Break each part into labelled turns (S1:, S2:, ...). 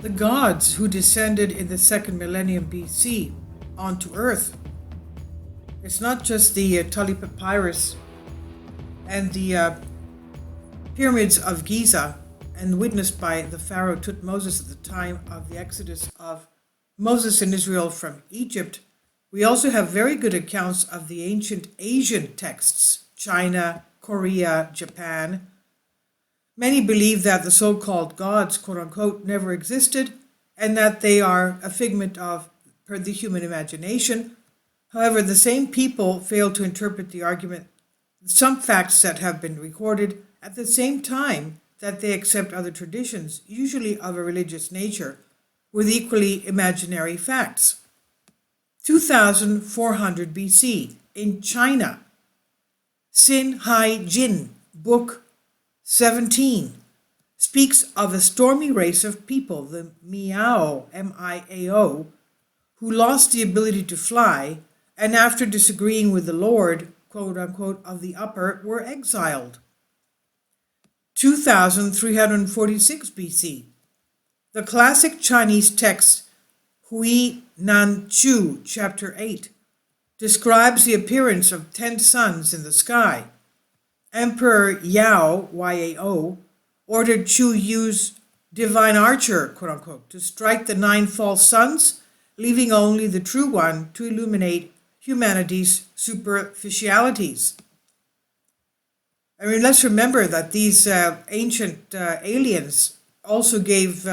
S1: The gods who descended in the second millennium BC onto Earth. It's not just the Tully Papyrus and the pyramids of Giza, and witnessed by the Pharaoh Tutmosis at the time of the exodus of Moses and Israel from Egypt. We also have very good accounts of the ancient Asian texts, China, Korea, Japan. Many believe that the so-called gods, quote unquote, never existed and that they are a figment of the human imagination. However, the same people fail to interpret the argument, some facts that have been recorded at the same time that they accept other traditions, usually of a religious nature, with equally imaginary facts. 2400 BC, in China, Xin Hai Jin, Book 17, speaks of a stormy race of people, the Miao, M-I-A-O, who lost the ability to fly, and after disagreeing with the Lord, quote unquote, of the upper, were exiled. 2346 BC, the classic Chinese text Hui Nan Chu, chapter 8, describes the appearance of 10 suns in the sky. Emperor Yao, Y-A-O, ordered Chu use divine archer, quote unquote, to strike the 9 false suns, leaving only the true one to illuminate humanity's superficialities. I mean, let's remember that these ancient aliens also gave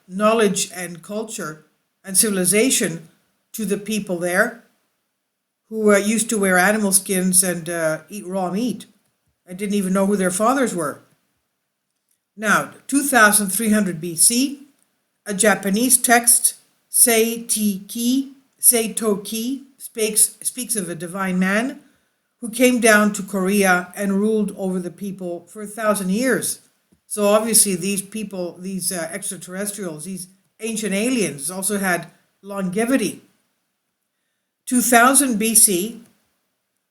S1: knowledge and culture and civilization to the people there who used to wear animal skins and eat raw meat and didn't even know who their fathers were. Now, 2300 BC, a Japanese text, Seitoki, speaks of a divine man who came down to Korea and ruled over the people for 1,000 years. So obviously these people, these extraterrestrials, these ancient aliens also had longevity. 2000 BC,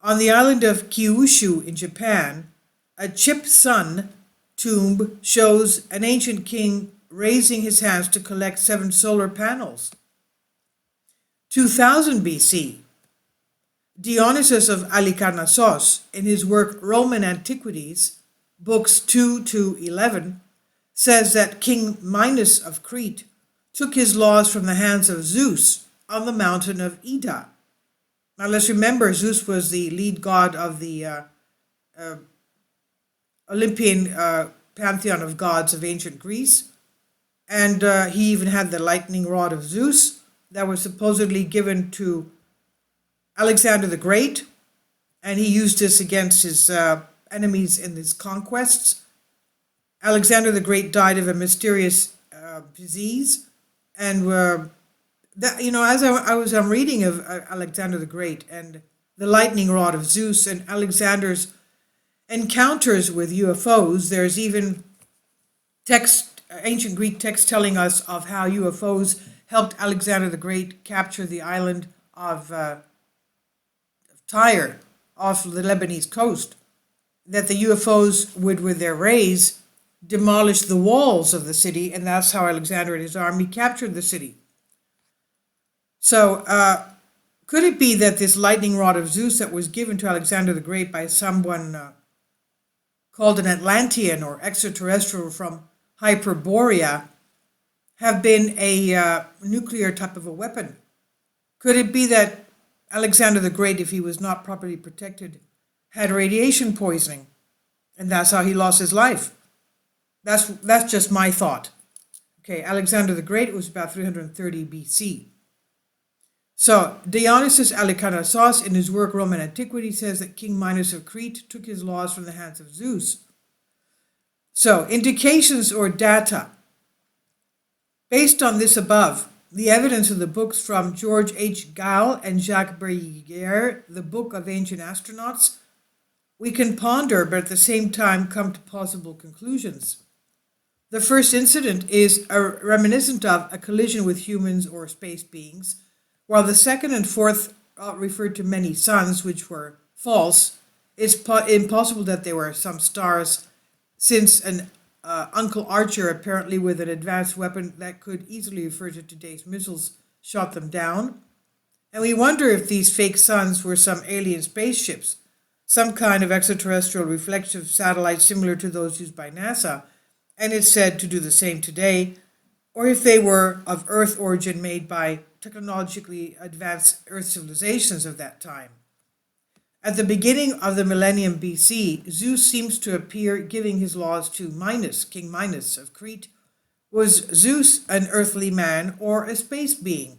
S1: on the island of Kyushu in Japan, a chipped sun tomb shows an ancient king raising his hands to collect 7 solar panels. 2000 BC, Dionysius of Halicarnassos, in his work Roman Antiquities, books 2 to 11, says that King Minos of Crete took his laws from the hands of Zeus on the mountain of Ida. Now let's remember, Zeus was the lead god of the Olympian pantheon of gods of ancient Greece, and he even had the lightning rod of Zeus that was supposedly given to Alexander the Great, and he used this against his enemies in his conquests. Alexander the Great died of a mysterious disease, and that, you know, as I'm reading of Alexander the Great and the lightning rod of Zeus and Alexander's encounters with UFOs, there's even text, ancient Greek text telling us of how UFOs helped Alexander the Great capture the island of Tyre off the Lebanese coast, that the UFOs would, with their rays, demolish the walls of the city, and that's how Alexander and his army captured the city. So, could it be that this lightning rod of Zeus that was given to Alexander the Great by someone called an Atlantean or extraterrestrial from Hyperborea have been a nuclear type of a weapon? Could it be that Alexander the Great, if he was not properly protected, had radiation poisoning, and that's how he lost his life? That's just my thought. Okay, Alexander the Great was about 330 BC. So Dionysius Halicarnassos, in his work Roman Antiquity, says that King Minos of Crete took his laws from the hands of Zeus. So, indications or data. Based on this above, the evidence of the books from George H. Gall and Jacques Breguier, the Book of Ancient Astronauts, we can ponder, but at the same time come to possible conclusions. The first incident is reminiscent of a collision with humans or space beings, while the second and fourth referred to many suns, which were false. It's impossible that there were some stars, since an Uncle Archer, apparently with an advanced weapon that could easily refer to today's missiles, shot them down. And we wonder if these fake suns were some alien spaceships, some kind of extraterrestrial reflective satellite similar to those used by NASA, and it's said to do the same today, or if they were of Earth origin made by technologically advanced Earth civilizations of that time. At the beginning of the millennium BC, Zeus seems to appear giving his laws to Minos, King Minos of Crete. Was Zeus an earthly man or a space being?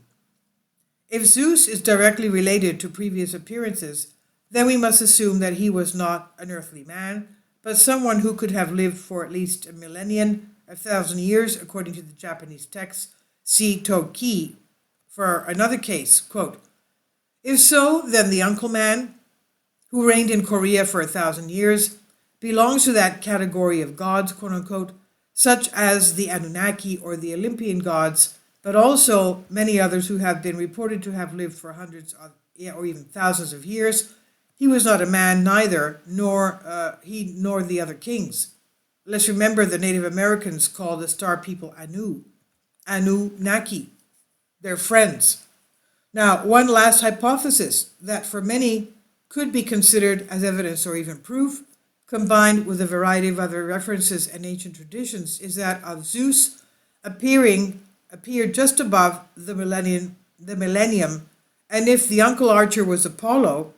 S1: If Zeus is directly related to previous appearances, then we must assume that he was not an earthly man, but someone who could have lived for at least a millennium, 1,000 years, according to the Japanese text, see Toki. For another case, quote, if so, then the Uncle Man, who reigned in Korea for 1,000 years, belongs to that category of gods, quote unquote, such as the Anunnaki or the Olympian gods, but also many others who have been reported to have lived for hundreds of, or even thousands of years. He was not a man, neither, nor he nor the other kings. Let's remember the Native Americans called the star people Anunnaki. They're friends. Now, one last hypothesis that for many could be considered as evidence or even proof, combined with a variety of other references and ancient traditions, is that of Zeus appeared just above the millennium, and if the Uncle Archer was Apollo,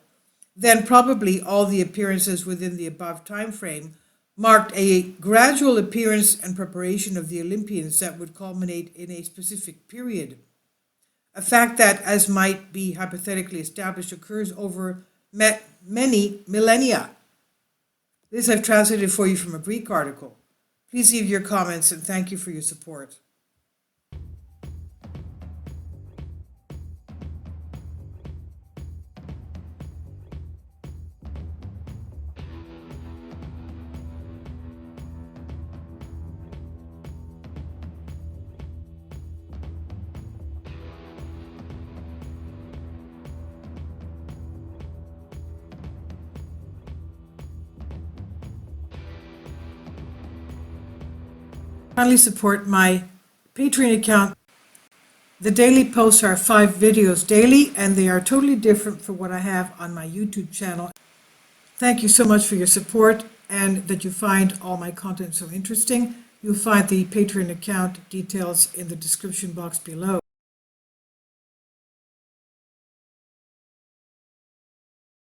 S1: then probably all the appearances within the above time frame marked a gradual appearance and preparation of the Olympians that would culminate in a specific period. A fact that, as might be hypothetically established, occurs over many millennia. This I've translated for you from a Greek article. Please leave your comments and thank you for your support. Kindly support my Patreon account. The daily posts are 5 videos daily, and they are totally different from what I have on my YouTube channel. Thank you so much for your support and that you find all my content so interesting. You'll find the Patreon account details in the description box below.